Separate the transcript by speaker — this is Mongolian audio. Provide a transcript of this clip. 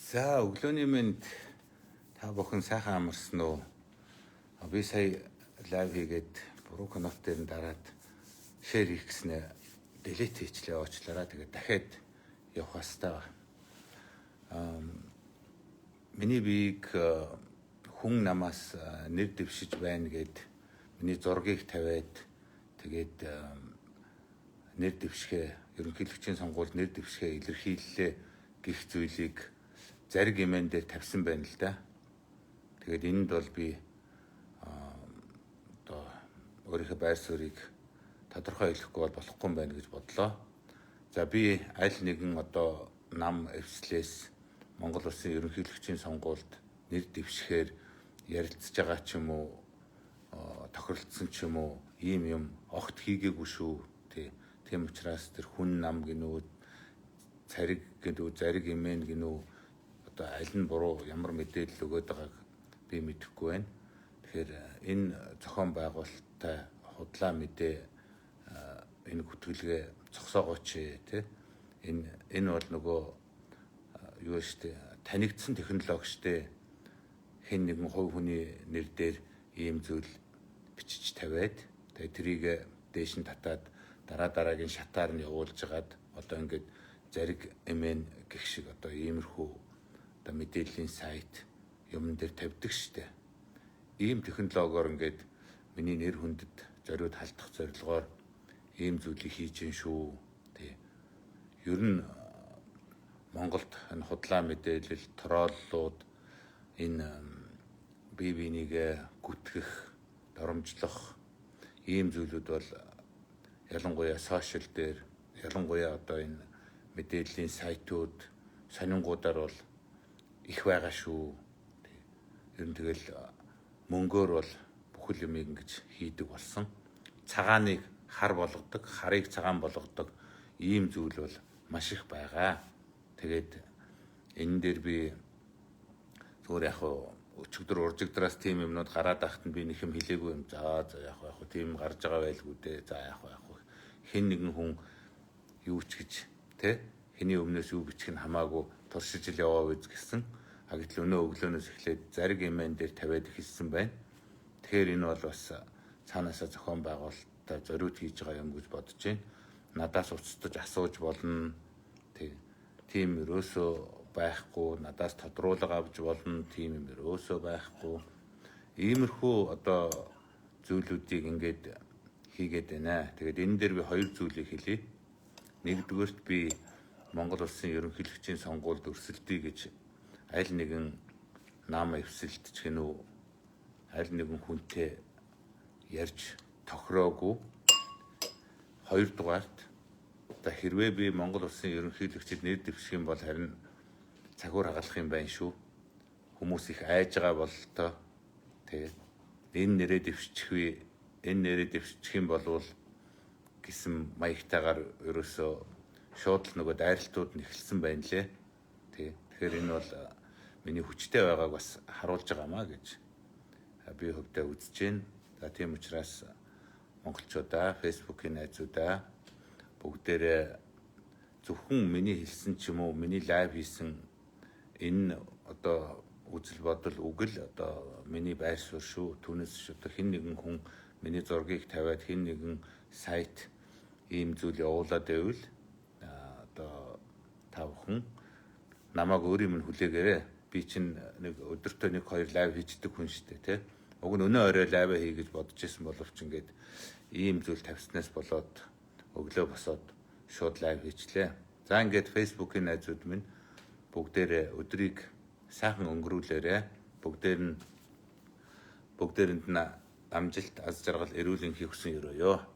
Speaker 1: За өглөөний мэнд та бүхэн сайхан амарсан уу? Би сая лайв хийгээд буруу канал дээр нь дараад шеэр хийх гэснээр делет хийчлээ уучлаарай. Тэгээд дахиад явах хэвээр. Миний биеийг хүн намаас нэр дэвшиж байна гэд миний зургийг тавиад тэгээд нэр дэвшгээ ерөнхийлөгчийн сонгуульд нэр дэвшгээ илэрхийллээ гэх зүйлийг зариг имэн дээр тавьсан байна л да. Тэгээд энэнд бол би одоо өөрийнхөө байр суурийг тодорхой хэлэхгүй бол болохгүй юм байна гэж бодлоо. За би аль нэгэн одоо нам эвслээс Монгол Улсын ерөнхийлөгчийн сонгуульд нэр дэвшгээр ярилцж байгаа ч юм уу, тохиролцсон ч юм уу, ийм юм огт хийгээгүй шүү. Тийм учраас тэр хүн нам гинүү, цариг гинүү, зариг имэн гинүү одоо аль нь буруу ямар мэдээлэл өгöd байгааг би мэдэхгүй байна. Тэгэхээр энэ зохион байгуулалттай худлаа мэдээ энэ гүтгэлгээ зогсоогооч тий. Энэ бол нөгөө юу штэ танигдсан технологи штэ. Хэн нэгэн хувь хүний нэр дээр ийм зүйл бичиж тавиад тэгээ трийг дээш нь татаад дараагийн шатаар нь явуулж хагаад одоо ингээд зариг эмэн гэх шиг одоо иймэрхүү одоо мэдээллийн сайт юмн дээр тавьдаг штэ. Ийм технологиор ингээд миний нэр хүндэд зориуд халдах зорилгоор ийм зүйлийг хийж гин шүү. Тий. Ер нь Монголд энэ худлаа мэдээлэл, троллууд энэ бие биенийг гүтгэх, доромжлох ийм зүйлүүд бол ялангуяа сошиал дээр, ялангуяа одоо энэ мэдээллийн сайтууд, сонингуудаар бол их байгаа шүү. Ер нь тэгэл мөнгөөр бол бүхэл юмыг ингэж хийдэг болсон. Цагааныг хар болгодог, харыг цагаан болгодог ийм зүйл бол маш их байгаа. Тэгээд энэ дээр би зүгээр яг өчигдөр уржигдраас тийм юмнууд гараад байхад нь би нэг юм хэлээгүй юм. За яг тийм гарч байгаа байлгүй дээ. За яг хэн нэгэн хүн юу ч гэж тэ хэний өмнөөс юу бичих нь хамаагүй туршиж ил яваа үз гэсэн. Гэтэл өглөөнөөс эхлээд зариг имэн дээр тавиад хэлсэн байна. Тэгэхээр энэ бол бас цаанаасаа зохион байгуулалтаа зориуд хийж байгаа юм гэж бодож байна. Надаас уцтаж асууж болно. Тийм өрөөсөө байхгүй, надаас тодруулга авч болно. Тийм юм өрөөсөө байхгүй. Иймэрхүү одоо зүйлүүдийг ингээд хийгээд байна. Тэгээд энэ дээр би хоёр зүйлийг хэлье. Нэгдүгээрт би Монгол Улсын ерөнхийлөгчийн сонгуульд өрсөлдөе гэж аль нэгэн нам эвсэлт ч гэнэ үү, аль нэгэн хүнтэй ярьж тохироогүй. Хоёрдугаарт одоо хэрвээ би Монгол Улсын ерөнхийлөгчид нэр дэвших юм бол харин цагуур хагалах юм байна шүү. Хүмүүс их айж байгаа бололтой. Тэгээд энэ нэрээ дэвшчих юм болвол гэсэн маягтайгаар ерөөсөө шууд л нөгөө дайралтууд нь эхэлсэн байна лээ. Тэгэхээр энэ бол миний хүчтэй байгааг бас харуулж байгаамаа гэж би хөвдөө үзэж байна. За тийм учраас монголчуудаа, фэйсбүүкийн найзуудаа бүгдээрээ зөвхөн миний хэлсэн ч юм уу, миний лайв хийсэн энэ одоо үзэл бодол үгэл одоо миний байр суурь шүү. Түүнээс одоо хэн нэгэн хүн миний зургийг тавиад хэн нэгэн сайт ийм зүйл явуулаад байвал одоо та бүхэн намайг өөрийн минь хүлээгээрэй. Би чинь нэг өдөртөө 1-2 лайв хийждэг хүн шүү дээ, тий. Уг нь өнөө орой лайв хий гэж бодож исэн боловч ингээд ийм зүйл тавьснаас болоод өглөө босоод шууд лайв хийчлээ. За ингээд фэйсбүүкийн найзууд минь бүгдээрээ өдрийг сайхан өнгөрүүлээрэй. Бүгдээрэнд нь амжилт, аз жаргал, эрүүл энхийг хүсэн өрөөё.